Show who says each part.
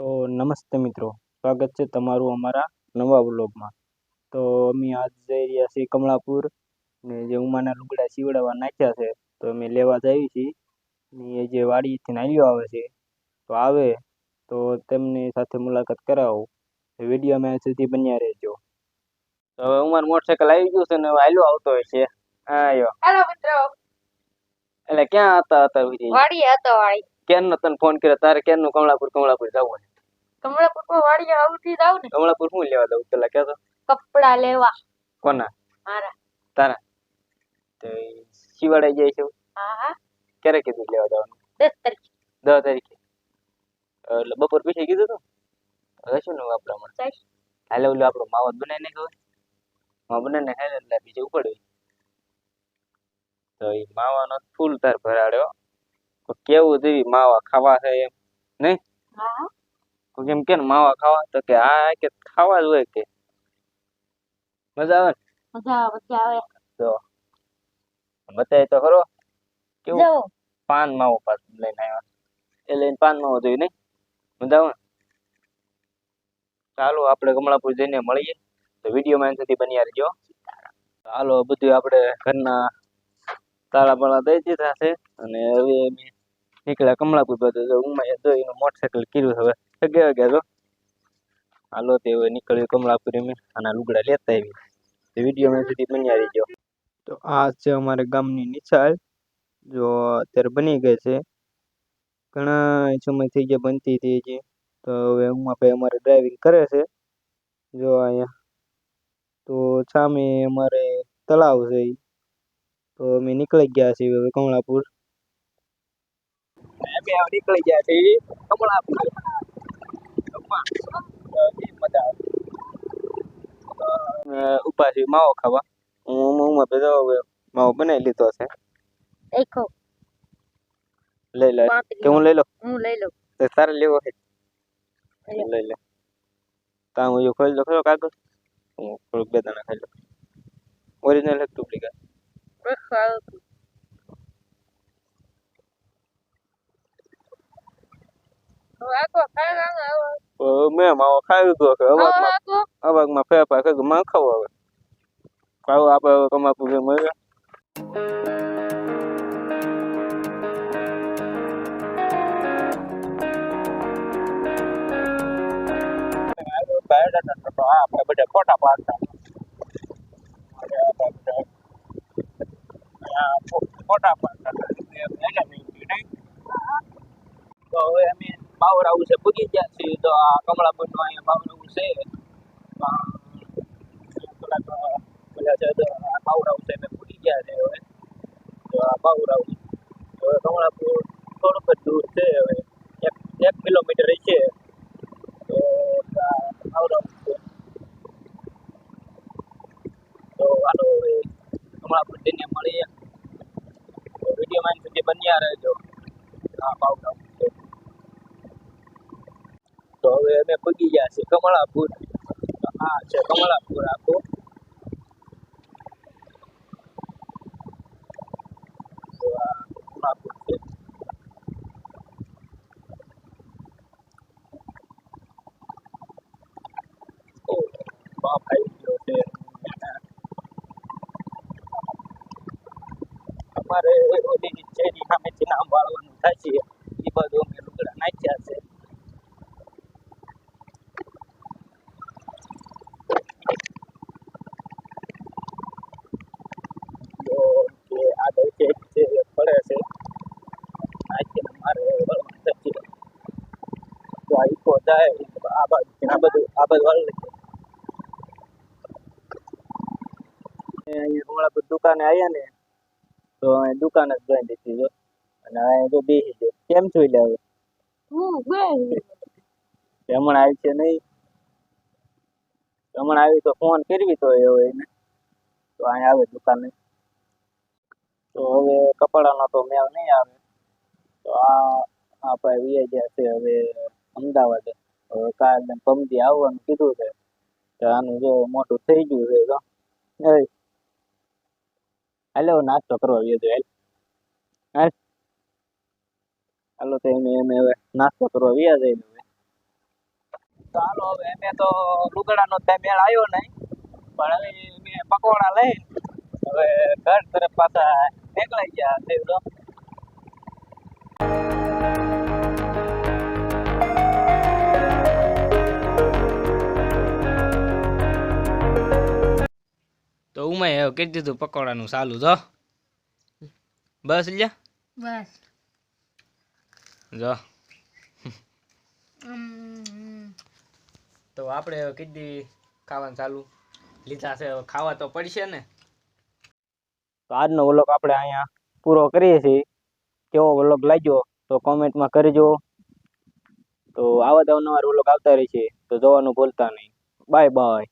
Speaker 1: તો નમસ્તે મિત્રો, સ્વાગત છે તમારું અમારા નવા વ્લોગમાં. તો અમે આજ જઈ રહ્યા છીએ કમળાપુર ને જે ઉમાના લુગડા સીવડાવવા નાખ્યા છે તો અમે લેવા જઈએ છીએ. ને એ જે વાડીથી નાલ્યો આવે છે તો આવે તો તેમની સાથે મુલાકાત કરાવો. વિડીયોમાં સુધી બન્યા રહેજો. તો હવે ઉમાર મોટરસાયકલ આવી ગયું છે ને હવે હાલ્યો આવતો હોય છે. આયો
Speaker 2: હેલો મિત્રો,
Speaker 1: એટલે ક્યાં હતા
Speaker 2: વાડી હતો વાડી.
Speaker 1: કેરનો તને ફોન કર્યો તારે કેરનું કમળાપુર જવું છે.
Speaker 2: કમળાપુરમાં વાડી આવતી જાવ ને.
Speaker 1: કમળાપુર શું લેવા દઉં પેલા કહેતો.
Speaker 2: કપડા લેવા.
Speaker 1: કોના?
Speaker 2: મારા.
Speaker 1: તારા? તો શિવાડાઈ જાય છે.
Speaker 2: હા હા.
Speaker 1: ક્યારે કીધું લેવા જવાનું?
Speaker 2: 10 તારીખે.
Speaker 1: 10 તારીખે એટલે બપોર પછી કીધું તું હવે શું ને આપણે હમણાં હાલે ઓલું આપણો માવત બનાવીને ખબર માં બનાવીને ખાય એટલે બીજે ઉપડે તો એ માવાનો ફૂલ તાર ભરાડ્યો તો કેવું જેવી માવા ખાવા છે એમ નહીં?
Speaker 2: હા.
Speaker 1: તો કેમ કે માવા ખાવા તો કે આ કે ખાવા જ હોય કે મજા આવે ને?
Speaker 2: મજા આવે.
Speaker 1: તો બતાય તો ખરો કેવું
Speaker 2: જો
Speaker 1: પાન માવો પાસ લઈને આવ્યા એ લઈને પાન માવો જોઈ નહીં મજા આવે. ચાલો આપણે કમળાપુર જઈને મળીએ તો વિડીયોમાં સુધી બન્યા રહેજો. હાલો બધું આપણે ઘરના તાળા બાળા દઈ દીધા છે અને હવે અમે નીકળ્યા કમળાપુર બધું ઉમાએ તો એનું મોટરસાયકલ કર્યું હવે ગયા તો હાલો તે હવે નીકળ્યું કમળાપુર અમે આના લુગડા લેતા આવી તો વિડીયોમાં સુધી બન્યા રહેજો. તો આ છે અમારે ગામની નિશાળ જો અત્યારે બની ગઈ છે ઘણા સમય થઈ ગયા બનતી થઈ છે તો હવે ઉમાભાઈ અમારે ડ્રાઇવિંગ કરે છે જો અહીંયા. તો સામે અમારે તળાવ છે તો અમે નીકળી ગયા છીએ હવે કમળાપુર. નીકળી ગયા છીએ કમળાપુર. ઉપાસી માવો ખાવા હું હવે માવો બનાવી લીધો છે.
Speaker 2: દેખો
Speaker 1: લઈ લે કે હું લઈ લો?
Speaker 2: હું લઈ લઉં.
Speaker 1: તારે લેવો છે લઈ લે. તા હું ખોલી લો ખરો કાગળ હું થોડુંક બે દાણા ખાઈ લો. ઓરિજિનલ એક ડુપ્લિકેટ મેં માવો ખાઈ લીધો છે અવાજમાં ફેરફાર કર્યો માં ખાવો હવે ખાવું આપણે હવે કમળાપુર મળીએ. આપણે બધા ફોટા પાડતા ફોટા પાડતા તો હવે અમે બાવરાવું છે પૂગી ગયા છીએ તો આ કમળાપુર નું અહીંયા બાવરાવું છે બાવરાવું છે અમે પૂગી ગયા છે હવે તો આ બાવરાવું હવે કમળાપુર થોડુંક જ દૂર છે હવે 1 કિલોમીટર છે તો બાવરાવું છે તો હાલો હવે કમળાપુર જઈને મળીએ તો વિડીયોમાં સુધી બન્યા રહેજો. હા બાવરાવું છે તો હવે અમે પૂગી ગયા છીએ કમળાપુર. હા છે કમળાપુર આખું તો આ કમળાપુર છે. બાપ આવી ગયો છે અમારે ઓલી શેરી સામેથી નામ વાળવાનું થાય છે એ બધું અમે લુગડા નાખ્યા છે. તો જે આગળ છે પડે છે નાખીને મારે વળવાનું થશે તો આ ઈકો જાય આ બાજુ આ બધું વાળ અહીંયા કમળાપુર દુકાને આવ્યા ને તો દુકાન જ બંધ દીધી જો અને અહીંયા જો બેસી ગયો કેમ જોઈ લે હવે હમણાં આવી છે નહીં હમણાં આવી તો ફોન કરવી તો હવે એને તો અહીંયા આવે દુકાને તો હવે કપડાનો તો મેળ નહીં આવે તો આ ભાઈ વી ગયા છે હવે અમદાવાદ હવે કાલ પમદી આવવાનું કીધું છે તો આનું જો મોટું થઈ ગયું છે તો હાલો નાસ્તો કરવા આવ્યો છે હાલ હાલો તો એમ હવે નાસ્તો કરવા વ્યા જાય હવે તો હાલો હવે અમે તો લુગડાનો કઈ મેળ આવ્યો નહીં, પણ હવે અમે પકોડા લઈ હવે ઘર તરફ પાછા નીકળી ગયા છે. તો ઉમાય હવે કરી દીધું પકોડાનું ચાલુ જો. બસ લ્યા
Speaker 2: બસ
Speaker 1: જો. તો આપણે હવે કીધી ખાવાનું ચાલુ લીધા છે, હવે ખાવા તો પડશે ને. તો આજનો વ્લોગ આપણે અહીંયા પૂરો કરીએ છીએ. કેવો વ્લોગ લાગ્યો તો કોમેન્ટમાં કરજો. તો આવા જ અવનવા વ્લોગ આવતા રહેશે તો જોવાનું ભૂલતા નહીં. Bye bye.